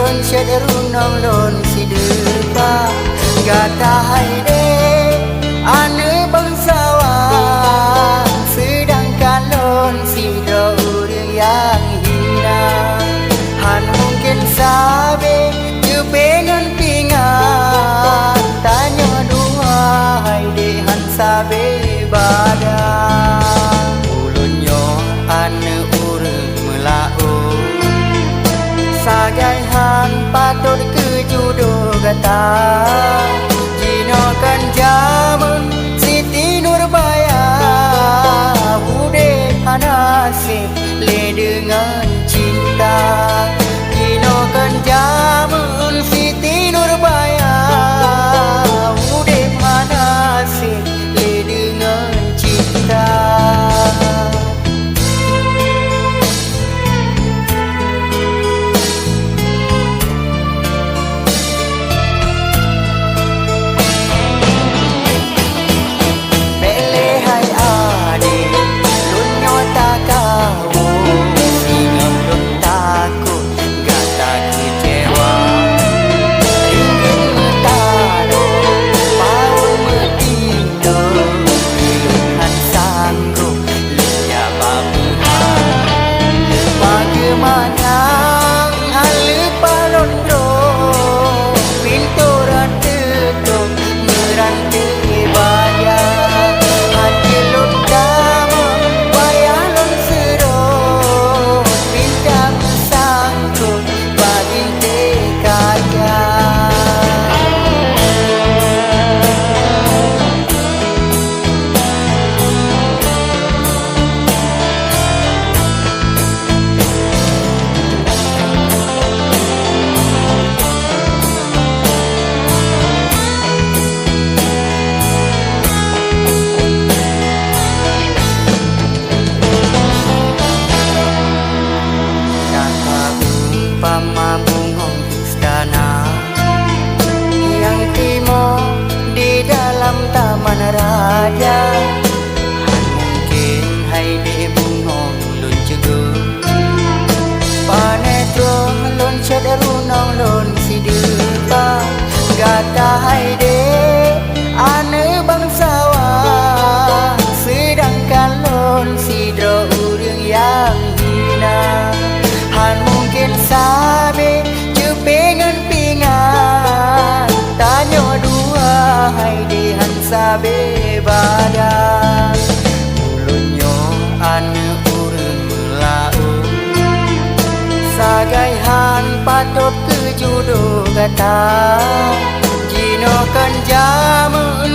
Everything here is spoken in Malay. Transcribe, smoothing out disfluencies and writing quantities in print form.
lon syed runong lon si depa gata haide ane bangsawan sedangkan lon si orang yang hina han mungkin sabe je pengen pingat tanya dua haide han sabe badan ulunyo ane urang melau sagai han patut kejudo gata jino kan jamun Siti Nurbaya ude hanasib le dengan cinta jino kan jamun Siti Nurbaya ude hanasib le dengan cinta. Taman Raja mungkin haide bungong lun cegung panetron lun syed runong lun si depa gata haide ane bangsawan sedangkan lun si orang yang hina han mungkin sabe je pengen pingat tanya dua haide han sabe badan ulunyo ane urang melau sagai han patut kejudo gata jino kan jamu